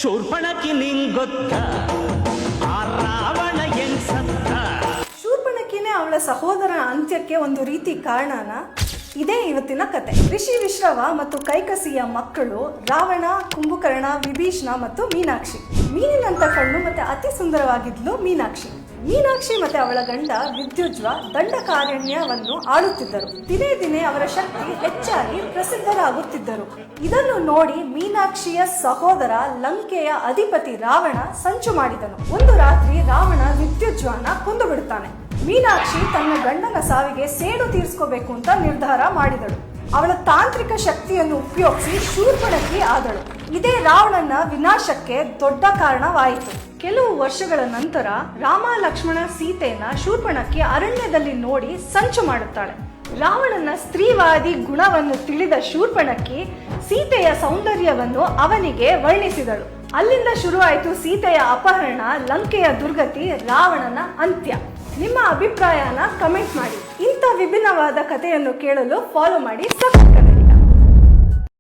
ಶೂರ್ಪಣಕಿ ನಿಂಗೊತ್ತ ಆ ರಾವಣ ಹೆಂಗ್ ಸತ್ತ. ಶೂರ್ಪಣಕಿನೇ ಅವಳ ಸಹೋದರನ ಅಂತ್ಯಕ್ಕೆ ಒಂದು ರೀತಿ ಕಾರಣನ. ಇದೇ ಇವತ್ತಿನ ಕತೆ. ಋಷಿ ವಿಶ್ರವ ಮತ್ತು ಕೈಕಸಿಯ ಮಕ್ಕಳು ರಾವಣ, ಕುಂಭಕರ್ಣ, ವಿಭೀಷಣ ಮತ್ತು ಮೀನಾಕ್ಷಿ. ಮೀನಿನಂತ ಕಣ್ಣು ಮತ್ತೆ ಅತಿ ಸುಂದರವಾಗಿದ್ಲು ಮೀನಾಕ್ಷಿ. ಮೀನಾಕ್ಷಿ ಮತ್ತೆ ಅವಳ ಗಂಡ ವಿದ್ಯುಜ್ವ ದಂಡಕಾರಣ್ಯವನ್ನು ಆಳುತ್ತಿದ್ದರು. ದಿನೇ ದಿನೇ ಅವರ ಶಕ್ತಿ ಹೆಚ್ಚಾಗಿ ಪ್ರಸಿದ್ಧರಾಗುತ್ತಿದ್ದರು. ಇದನ್ನು ನೋಡಿ ಮೀನಾಕ್ಷಿಯ ಸಹೋದರ ಲಂಕೆಯ ಅಧಿಪತಿ ರಾವಣ ಸಂಚು ಮಾಡಿದನು. ಒಂದು ರಾತ್ರಿ ರಾವಣ ವಿದ್ಯುಜ್ವನ ಕೊಂದು ಬಿಡುತ್ತಾನೆ. ಮೀನಾಕ್ಷಿ ತನ್ನ ಗಂಡನ ಸಾವಿಗೆ ಸೇಡು ತೀರಿಸ್ಕೋಬೇಕು ಅಂತ ನಿರ್ಧಾರ ಮಾಡಿದಳು. ಅವಳ ತಾಂತ್ರಿಕ ಶಕ್ತಿಯನ್ನು ಉಪಯೋಗಿಸಿ ಶೂರ್ಪಣಕಿ ಆದಳು. ಇದೇ ರಾವಣನ ವಿನಾಶಕ್ಕೆ ದೊಡ್ಡ ಕಾರಣವಾಯಿತು. ಕೆಲವು ವರ್ಷಗಳ ನಂತರ ರಾಮ, ಲಕ್ಷ್ಮಣ, ಸೀತೆಯನ್ನ ಶೂರ್ಪಣಕಿ ಅರಣ್ಯದಲ್ಲಿ ನೋಡಿ ಸಂಚು ಮಾಡುತ್ತಾಳೆ. ರಾವಣನ ಸ್ತ್ರೀವಾದಿ ಗುಣವನ್ನು ತಿಳಿದ ಶೂರ್ಪಣಕಿ ಸೀತೆಯ ಸೌಂದರ್ಯವನ್ನು ಅವನಿಗೆ ವರ್ಣಿಸಿದಳು. ಅಲ್ಲಿಂದ ಶುರುವಾಯಿತು ಸೀತೆಯ ಅಪಹರಣ, ಲಂಕೆಯ ದುರ್ಗತಿ, ರಾವಣನ ಅಂತ್ಯ. ನಿಮ್ಮ ಅಭಿಪ್ರಾಯನ ಕಮೆಂಟ್ ಮಾಡಿ. ಇಂಥ ವಿಭಿನ್ನವಾದ ಕಥೆಯನ್ನು ಕೇಳಲು ಫಾಲೋ ಮಾಡಿ, ಸಬ್ಸ್ಕ್ರೈಬ್ ಮಾಡಿ.